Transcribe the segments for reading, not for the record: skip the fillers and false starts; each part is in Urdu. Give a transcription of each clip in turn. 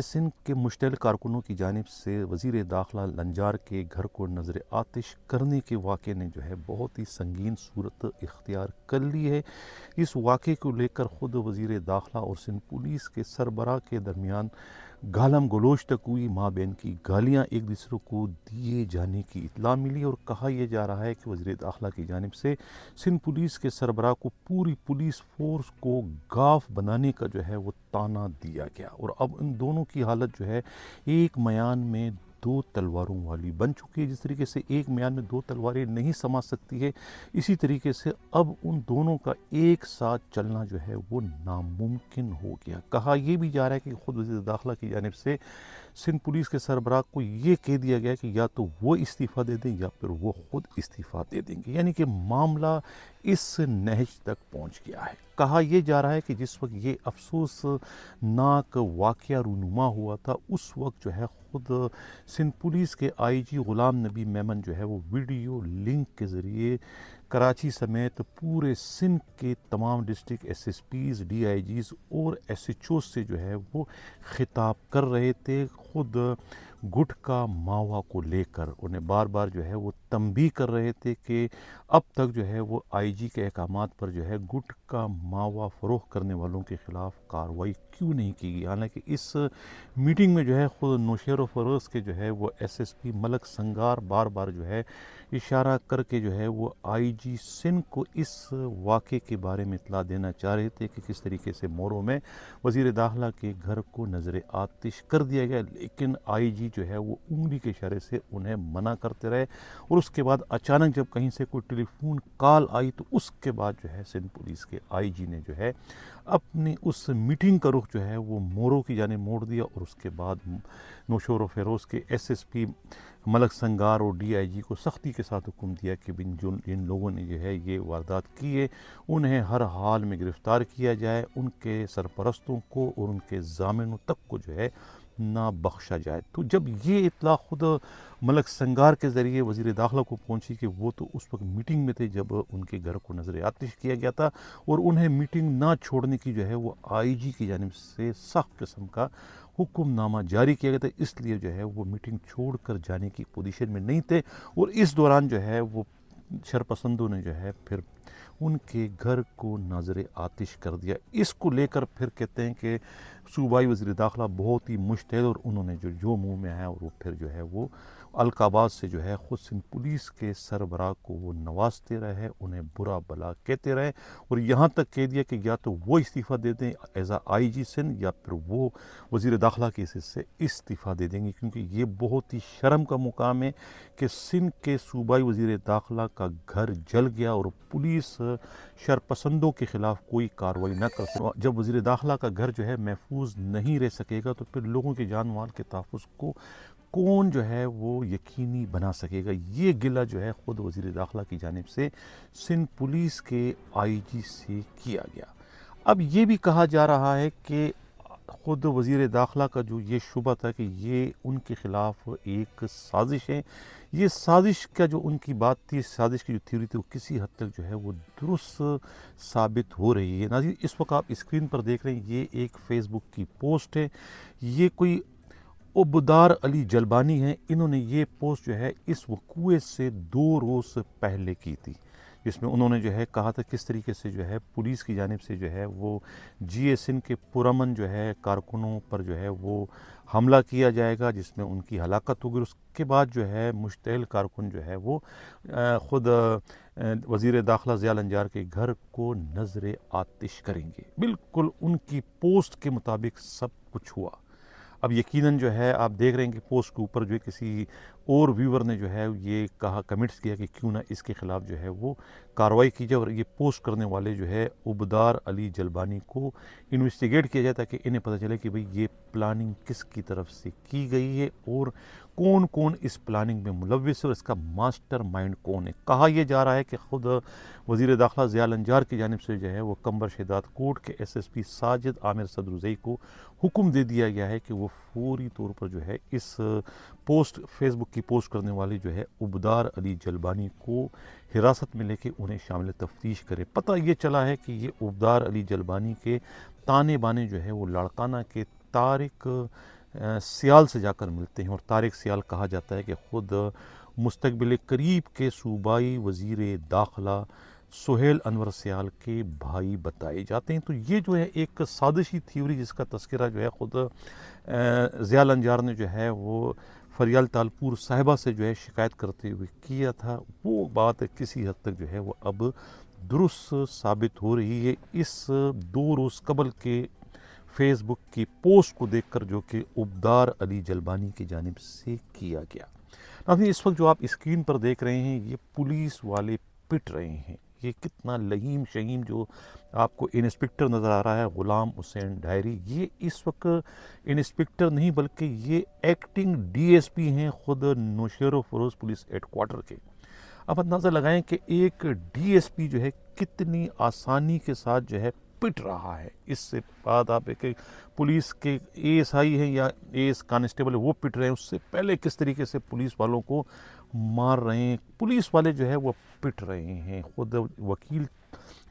ایس این کے مشتعل کارکنوں کی جانب سے وزیر داخلہ لنجار کے گھر کو نظر آتش کرنے کے واقعے نے جو ہے بہت ہی سنگین صورت اختیار کر لی ہے۔ اس واقعے کو لے کر خود وزیر داخلہ اور سندھ پولیس کے سربراہ کے درمیان گالم گلوچ تک ہوئی، ماں بہن کی گالیاں ایک دوسرے کو دیے جانے کی اطلاع ملی، اور کہا یہ جا رہا ہے کہ وزیر داخلہ کی جانب سے سندھ پولیس کے سربراہ کو پوری پولیس فورس کو گاف بنانے کا جو ہے وہ تانا دیا گیا، اور اب ان دونوں کی حالت جو ہے ایک میان میں دو تلواروں والی بن چکی ہے۔ جس طریقے سے ایک میان میں دو تلواریں نہیں سما سکتی ہے، اسی طریقے سے اب ان دونوں کا ایک ساتھ چلنا جو ہے وہ ناممکن ہو گیا۔ کہا یہ بھی جا رہا ہے کہ خود وزیر داخلہ کی جانب سے سندھ پولیس کے سربراہ کو یہ کہہ دیا گیا کہ یا تو وہ استعفیٰ دے دیں یا پھر وہ خود استعفیٰ دے دیں گے، یعنی کہ معاملہ اس نہج تک پہنچ گیا ہے۔ کہا یہ جا رہا ہے کہ جس وقت یہ افسوس ناک واقعہ رونما ہوا تھا، اس وقت جو ہے خود سندھ پولیس کے آئی جی غلام نبی میمن جو ہے وہ ویڈیو لنک کے ذریعے کراچی سمیت پورے سندھ کے تمام district S S Ps, D I Gs اور ایس ایچ او سے جو ہے وہ خطاب کر رہے تھے۔ خود گٹکا ماوا کو لے کر انہیں بار بار جو ہے وہ تنبیہ کر رہے تھے کہ اب تک جو ہے وہ آئی جی کے احکامات پر جو ہے گٹکا ماوا فروخت کرنے والوں کے خلاف کارروائی کیوں نہیں کی گئی، حالانکہ اس میٹنگ میں جو ہے خود نوشیر و فروز کے جو ہے وہ ایس ایس پی ملک سنگار بار بار جو ہے اشارہ کر کے جو ہے وہ آئی جی سندھ کو اس واقعے کے بارے میں اطلاع دینا چاہ رہے تھے کہ کس طریقے سے مورو میں وزیر داخلہ کے گھر کو نظر آتش کر دیا گیا، لیکن آئی جی جو ہے وہ انگلی کے اشارے سے انہیں منع کرتے رہے، اور اس کے بعد اچانک جب کہیں سے کوئی ٹیلی فون کال آئی تو اس کے بعد جو ہے سندھ پولیس کے آئی جی نے جو ہے اپنی اس میٹنگ کا رخ جو ہے وہ مورو کی جانب موڑ دیا، اور اس کے بعد نوشور و فیروز کے ایس ایس پی ملک سنگار اور ڈی آئی جی کو سختی کے ساتھ حکم دیا کہ جن لوگوں نے جو ہے یہ واردات کی ہے انہیں ہر حال میں گرفتار کیا جائے، ان کے سرپرستوں کو اور ان کے ضامنوں تک کو جو ہے نہ بخشا جائے۔ تو جب یہ اطلاع خود ملک سنگار کے ذریعے وزیر داخلہ کو پہنچی کہ وہ تو اس وقت میٹنگ میں تھے جب ان کے گھر کو نظر آتش کیا گیا تھا، اور انہیں میٹنگ نہ چھوڑنے کی جو ہے وہ آئی جی کی جانب سے سخت قسم کا حکم نامہ جاری کیا گیا تھا، اس لیے جو ہے وہ میٹنگ چھوڑ کر جانے کی پوزیشن میں نہیں تھے، اور اس دوران جو ہے وہ شرپسندوں نے جو ہے پھر ان کے گھر کو نظر آتش کر دیا۔ اس کو لے کر پھر کہتے ہیں کہ صوبائی وزیر داخلہ بہت ہی مشتعل، اور انہوں نے جو منہ میں آیا اور وہ پھر جو ہے وہ القابات سے جو ہے خود سندھ پولیس کے سربراہ کو وہ نوازتے رہے، انہیں برا بلا کہتے رہے، اور یہاں تک کہہ دیا کہ یا تو وہ استعفیٰ دے دیں ایز اے آئی جی سندھ یا پھر وہ وزیر داخلہ کے حصے سے استعفیٰ دے دیں گے، کیونکہ یہ بہت ہی شرم کا مقام ہے کہ سندھ کے صوبائی وزیر داخلہ کا گھر جل گیا اور پولیس شرپسندوں کے خلاف کوئی کارروائی نہ کر سکے۔ جب وزیر داخلہ کا گھر جو ہے محفوظ نہیں رہ سکے گا تو پھر لوگوں کے جان مال کے تحفظ کو کون جو ہے وہ یقینی بنا سکے گا۔ یہ گلہ جو ہے خود وزیر داخلہ کی جانب سے سندھ پولیس کے آئی جی سے کیا گیا۔ اب یہ بھی کہا جا رہا ہے کہ خود وزیر داخلہ کا جو یہ شبہ تھا کہ یہ ان کے خلاف ایک سازش ہے، یہ سازش کا جو ان کی بات تھی، سازش کی جو تھیوری تھی، وہ کسی حد تک جو ہے وہ درست ثابت ہو رہی ہے۔ ناظرین اس وقت آپ اسکرین پر دیکھ رہے ہیں یہ ایک فیس بک کی پوسٹ ہے، یہ کوئی عبدار علی جلبانی ہیں، انہوں نے یہ پوسٹ جو ہے اس وقوعے سے 2 روز پہلے کی تھی، جس میں انہوں نے جو ہے کہا تھا کس طریقے سے جو ہے پولیس کی جانب سے جو ہے وہ جی ایس این کے پرامن جو ہے کارکنوں پر جو ہے وہ حملہ کیا جائے گا، جس میں ان کی ہلاکت ہوگی، اس کے بعد جو ہے مشتعل کارکن جو ہے وہ خود وزیر داخلہ ضیاء لنجار کے گھر کو نظر آتش کریں گے۔ بالکل ان کی پوسٹ کے مطابق سب کچھ ہوا۔ اب یقیناً جو ہے آپ دیکھ رہے ہیں کہ پوسٹ کے اوپر جو ہے کسی اور ویور نے جو ہے یہ کہا، کمنٹس کیا کہ کیوں نہ اس کے خلاف جو ہے وہ کارروائی کی جائے، اور یہ پوسٹ کرنے والے جو ہے عبدار علی جلبانی کو انویسٹیگیٹ کیا جائے تاکہ انہیں پتہ چلے کہ بھئی یہ پلاننگ کس کی طرف سے کی گئی ہے اور کون کون اس پلاننگ میں ملوث ہے اور اس کا ماسٹر مائنڈ کون ہے۔ کہا یہ جا رہا ہے کہ خود وزیر داخلہ ضیاء لنجار کی جانب سے جو ہے وہ قمبر شہداد کوٹ کے ایس ایس پی ساجد عامر صدرزئی کو حکم دے دیا گیا ہے کہ وہ فوری طور پر جو ہے اس پوسٹ فیس بک کی پوسٹ کرنے والی جو ہے عبدار علی جلبانی کو حراست میں لے کے انہیں شامل تفتیش کرے۔ پتہ یہ چلا ہے کہ یہ عبدار علی جلبانی کے تانے بانے جو ہے وہ لاڑکانہ کے طارق سیال سے جا کر ملتے ہیں، اور طارق سیال کہا جاتا ہے کہ خود مستقبل قریب کے صوبائی وزیر داخلہ سہیل انور سیال کے بھائی بتائے جاتے ہیں۔ تو یہ جو ہے ایک سازشی تھیوری جس کا تذکرہ جو ہے خود ضیاء النجار نے جو ہے وہ فریال تالپور صاحبہ سے جو ہے شکایت کرتے ہوئے کیا تھا، وہ بات کسی حد تک جو ہے وہ اب درست ثابت ہو رہی ہے اس 2 روز قبل کے فیس بک کی پوسٹ کو دیکھ کر جو کہ عبدار علی جلبانی کی جانب سے کیا گیا۔ ناظرین، اس وقت جو آپ اسکرین پر دیکھ رہے ہیں یہ پولیس والے پٹ رہے ہیں، یہ کتنا لہیم شہیم جو آپ کو انسپکٹر نظر آ رہا ہے غلام حسین ڈائری، یہ اس وقت انسپکٹر نہیں بلکہ یہ ایکٹنگ ڈی ایس پی ہیں خود نوشہر و فروز پولیس ہیڈ کوارٹر کے۔ اب اندازہ لگائیں کہ ایک ڈی ایس پی جو ہے کتنی آسانی کے ساتھ جو ہے پٹ رہا ہے۔ اس سے بعد آپ ایک پولیس کے اے ایس آئی ہیں یا اے ایس کانسٹیبل وہ پٹ رہے ہیں، اس سے پہلے کس طریقے سے پولیس والوں کو مار رہے ہیں، پولیس والے جو ہے وہ پٹ رہے ہیں۔ خود وکیل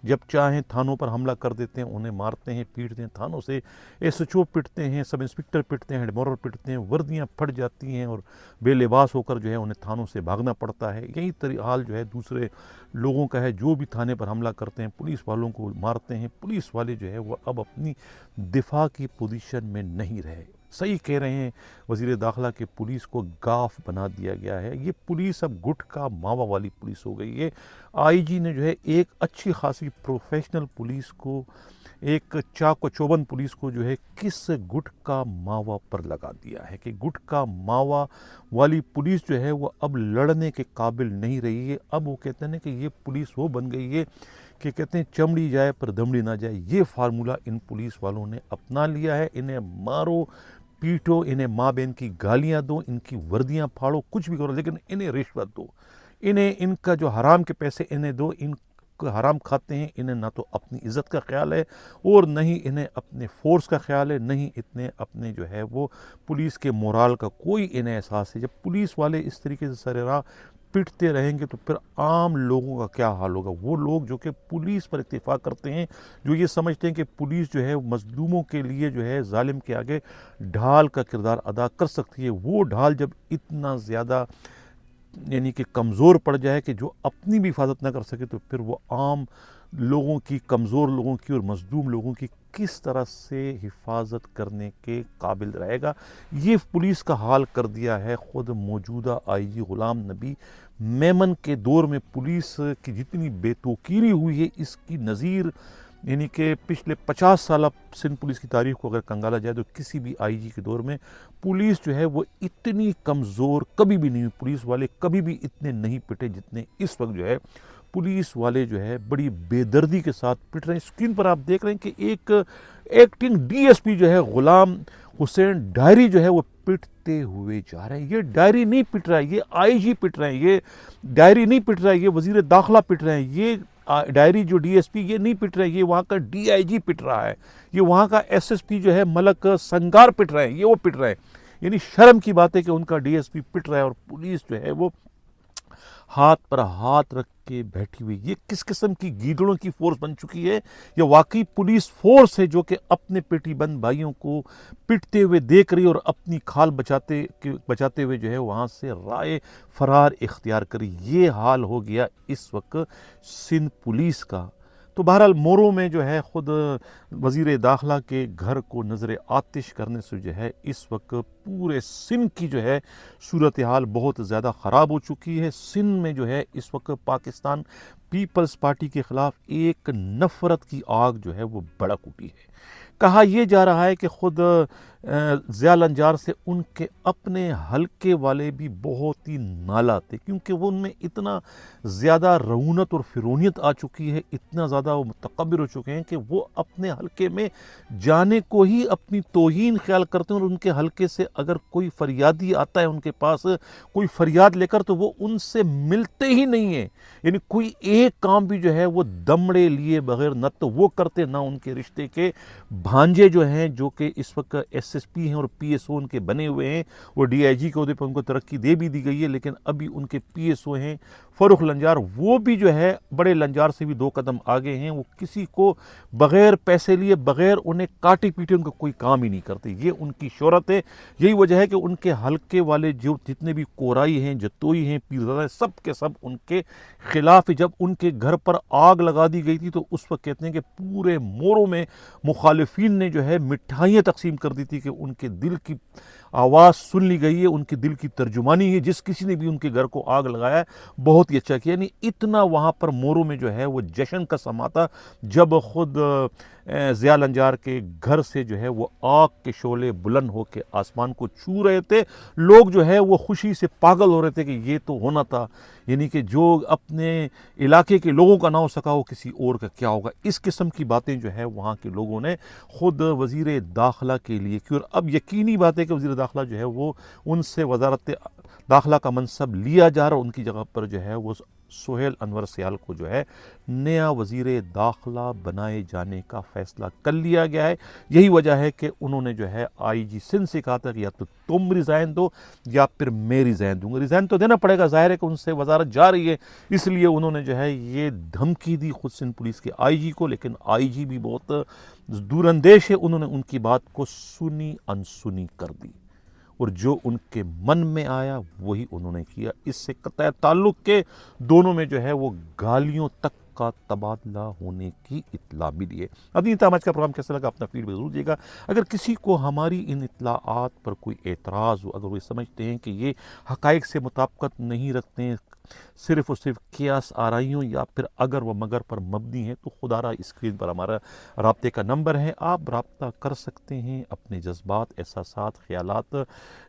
جب چاہیں تھانوں پر حملہ کر دیتے ہیں، انہیں مارتے ہیں، پیٹتے ہیں، تھانوں سے ایس ایچ او پٹتے ہیں، سب انسپکٹر پٹتے ہیں، ہیڈ مورر پٹتے ہیں، وردیاں پھٹ جاتی ہیں اور بے لباس ہو کر جو ہے انہیں تھانوں سے بھاگنا پڑتا ہے۔ یہی حال جو ہے دوسرے لوگوں کا ہے، جو بھی تھانے پر حملہ کرتے ہیں پولیس والوں کو مارتے ہیں۔ پولیس والے جو ہے وہ اب اپنی دفاع کی پوزیشن میں نہیں رہے۔ صحیح کہہ رہے ہیں وزیر داخلہ کہ پولیس کو گاف بنا دیا گیا ہے، یہ پولیس اب گٹکا ماوا والی پولیس ہو گئی ہے۔ آئی جی نے جو ہے ایک اچھی خاصی پروفیشنل پولیس کو، ایک چاق و چوبند پولیس کو جو ہے کس گٹکا ماوا پر لگا دیا ہے کہ گٹکا ماوا والی پولیس جو ہے وہ اب لڑنے کے قابل نہیں رہی ہے۔ اب وہ کہتے ہیں کہ یہ پولیس وہ بن گئی ہے کہ کہتے ہیں چمڑی جائے پر دمڑی نہ جائے، یہ فارمولہ ان پولیس والوں نے اپنا لیا ہے۔ انہیں مارو پیٹو، انہیں ماں بہن کی گالیاں دو، ان کی وردیاں پھاڑو، کچھ بھی کرو، لیکن انہیں رشوت دو، انہیں ان کا جو حرام کے پیسے انہیں دو۔ ان حرام کھاتے ہیں، انہیں نہ تو اپنی عزت کا خیال ہے اور نہ ہی انہیں اپنے فورس کا خیال ہے، نہ ہی اتنے اپنے جو ہے وہ پولیس کے مورال کا کوئی انہیں احساس ہے۔ جب پولیس والے اس طریقے سے سر راہ پٹتے رہیں گے تو پھر عام لوگوں کا کیا حال ہوگا؟ وہ لوگ جو کہ پولیس پر اتفاق کرتے ہیں، جو یہ سمجھتے ہیں کہ پولیس جو ہے مظلوموں کے لیے جو ہے ظالم کے آگے ڈھال کا کردار ادا کر سکتی ہے، وہ ڈھال جب اتنا زیادہ یعنی کہ کمزور پڑ جائے کہ جو اپنی بھی حفاظت نہ کر سکے، تو پھر وہ عام لوگوں کی، کمزور لوگوں کی اور مظلوم لوگوں کی کس طرح سے حفاظت کرنے کے قابل رہے گا؟ یہ پولیس کا حال کر دیا ہے خود موجودہ آئی جی غلام نبی میمن کے دور میں۔ پولیس کی جتنی بے توقیری ہوئی ہے اس کی نظیر یعنی کہ پچھلے 50 سالہ سندھ پولیس کی تاریخ کو اگر کنگالا جائے تو کسی بھی آئی جی کے دور میں پولیس جو ہے وہ اتنی کمزور کبھی بھی نہیں ہوئی، پولیس والے کبھی بھی اتنے نہیں پٹے جتنے اس وقت جو ہے پولیس والے جو ہے بڑی بے دردی کے ساتھ پٹ رہے ہیں۔ اسکرین پر آپ دیکھ رہے ہیں کہ ایک ایکٹنگ ڈی ایس پی جو ہے غلام حسین ڈائری جو ہے وہ پٹتے ہوئے جا رہے ہیں۔ یہ ڈائری نہیں پٹ رہا ہے، یہ آئی جی پٹ رہے ہیں، یہ ڈائری نہیں پٹ رہا ہے، یہ وزیر داخلہ پٹ رہے ہیں، یہ ڈائری جو ڈی ایس پی یہ نہیں پٹ رہے ہیں، یہ وہاں کا ڈی آئی جی پٹ رہا ہے، یہ وہاں کا ایس ایس پی جو ہے ملک سنگار پٹ رہے ہیں، یہ وہ پٹ رہے ہیں۔ یعنی شرم کی بات ہے کہ ان کا ڈی ایس پی پٹ رہا ہے اور پولیس جو ہے وہ ہاتھ پر ہاتھ رکھ کے بیٹھی ہوئی۔ یہ کس قسم کی گیدڑوں کی فورس بن چکی ہے؟ یہ واقعی پولیس فورس ہے جو کہ اپنے پیٹی بند بھائیوں کو پٹتے ہوئے دیکھ رہی اور اپنی کھال بچاتے ہوئے جو ہے وہاں سے رائے فرار اختیار کری۔ یہ حال ہو گیا اس وقت سندھ پولیس کا۔ تو بہرحال موروں میں جو ہے خود وزیر داخلہ کے گھر کو نظر آتش کرنے سے جو ہے اس وقت پورے سندھ کی جو ہے صورتحال بہت زیادہ خراب ہو چکی ہے۔ سندھ میں جو ہے اس وقت پاکستان پیپلز پارٹی کے خلاف ایک نفرت کی آگ جو ہے وہ بھڑک اٹھی ہے۔ کہا یہ جا رہا ہے کہ خود ضیاء النجار سے ان کے اپنے حلقے والے بھی بہت ہی نالا تھے، کیونکہ وہ ان میں اتنا زیادہ رعونت اور فرونیت آ چکی ہے، اتنا زیادہ وہ متکبر ہو چکے ہیں کہ وہ اپنے حلقے میں جانے کو ہی اپنی توہین خیال کرتے ہیں، اور ان کے حلقے سے اگر کوئی فریادی آتا ہے ان کے پاس کوئی فریاد لے کر تو وہ ان سے ملتے ہی نہیں ہیں۔ یعنی کوئی ایک کام بھی جو ہے وہ دمڑے لیے بغیر نہ تو وہ کرتے، نہ ان کے رشتے کے بھانجے جو ہیں جو کہ اس وقت ایس SSP ہیں اور PSO ان کے بنے ہوئے ہیں. وہ DIG کے عہدے پر ان کو ترقی دے بھی دی گئی ہے، لیکن ابھی ان کے PSO ہیں فاروق لنجار. وہ بھی جو ہے بڑے لنجار سے بھی 2 قدم آگے ہیں. وہ کسی کو بغیر پیسے لیے، بغیر انہیں کاٹے پیٹے ان کا کوئی کام ہی نہیں کرتے. یہ ان کی شہرت ہے. یہی وجہ ہے کہ ان کے حلقے والے جو جتنے بھی کورائی ہیں، جتوئی ہیں، پیرزادہ ہیں، سب کے سب ان کے خلاف. جب ان کے گھر پر آگ لگا دی گئی تھی تو اس وقت کہتے ہیں کہ پورے موروں میں مخالفین نے جو ہے مٹھائیاں تقسیم کر دی تھی کہ ان کے دل کی آواز سن لی گئی ہے، ان کے دل کی ترجمانی ہے. جس کسی نے بھی ان کے گھر کو آگ لگایا ہے بہت ہی اچھا کیا. یعنی اتنا وہاں پر موروں میں جو ہے وہ جشن کا سما تھا جب خود ضیاء لنجار کے گھر سے جو ہے وہ آگ کے شعلے بلند ہو کے آسمان کو چھو رہے تھے. لوگ جو ہے وہ خوشی سے پاگل ہو رہے تھے کہ یہ تو ہونا تھا. یعنی کہ جو اپنے علاقے کے لوگوں کا نہ ہو سکا وہ کسی اور کا کیا ہوگا. اس قسم کی باتیں جو ہے وہاں کے لوگوں نے خود وزیر داخلہ کے لیے کی. اور اب یقینی بات ہے کہ وزیر داخلہ جو ہے وہ ان سے وزارت داخلہ کا منصب لیا جا رہا. ان کی جگہ پر جو ہے وہ سہیل انور سیال کو جو ہے نیا وزیر داخلہ بنائے جانے کا فیصلہ کر لیا گیا ہے. یہی وجہ ہے کہ انہوں نے جو ہے IG سندھ سے کہا تھا کہ یا تو تم ریزائن دو یا پھر میں ریزائن دوں گا. ریزائن تو دینا پڑے گا، ظاہر ہے کہ ان سے وزارت جا رہی ہے، اس لیے انہوں نے جو ہے یہ دھمکی دی خود سندھ پولیس کے IG کو. لیکن IG بھی بہت دور اندیش ہے. انہوں نے ان کی بات کو سنی انسنی کر دی اور جو ان کے من میں آیا وہی انہوں نے کیا. اس سے قطع تعلق کے دونوں میں جو ہے وہ گالیوں تک کا تبادلہ ہونے کی اطلاع ملی ہے. ابھی آج کا پروگرام کیسا لگا اپنا فیڈ بیک ضرور دیجیے گا. اگر کسی کو ہماری ان اطلاعات پر کوئی اعتراض ہو، اگر وہ سمجھتے ہیں کہ یہ حقائق سے مطابقت نہیں رکھتے ہیں، صرف اور صرف قیاس آرائیوں یا پھر اگر و مگر پر مبنی ہے، تو خدا را اسکرین پر ہمارا رابطے کا نمبر ہے، آپ رابطہ کر سکتے ہیں. اپنے جذبات، احساسات، خیالات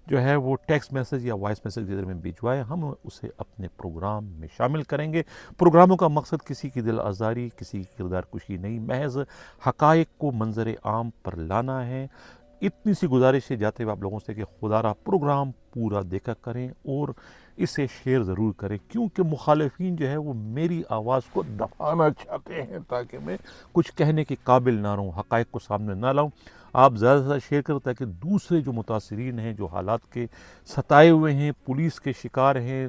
جو ہے وہ ٹیکسٹ میسج یا وائس میسج کے ذریعے میں بھجوائے، ہم اسے اپنے پروگرام میں شامل کریں گے. پروگراموں کا مقصد کسی کی دل آزاری، کسی کی کردار کشی نہیں، محض حقائق کو منظر عام پر لانا ہے. اتنی سی گزارش ہے جاتے ہوئے آپ لوگوں سے کہ خدا را پروگرام پورا دیکھا کریں اور اسے شیئر ضرور کریں، کیونکہ مخالفین جو ہے وہ میری آواز کو دبانا چاہتے ہیں تاکہ میں کچھ کہنے کے قابل نہ رہوں، حقائق کو سامنے نہ لاؤں. آپ زیادہ سے زیادہ شیئر کریں تاکہ دوسرے جو متاثرین ہیں، جو حالات کے ستائے ہوئے ہیں، پولیس کے شکار ہیں،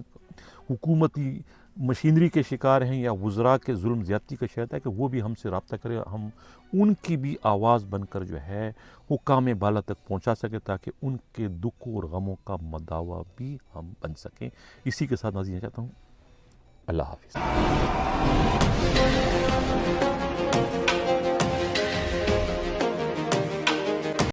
حکومتی مشینری کے شکار ہیں یا وزراء کے ظلم زیادتی کا شکار ہے، کہ وہ بھی ہم سے رابطہ کریں، ہم ان کی بھی آواز بن کر جو ہے حکام بالا تک پہنچا سکیں تاکہ ان کے دکھوں اور غموں کا مداوا بھی ہم بن سکیں. اسی کے ساتھ ناظرین چاہتا ہوں اللہ حافظ.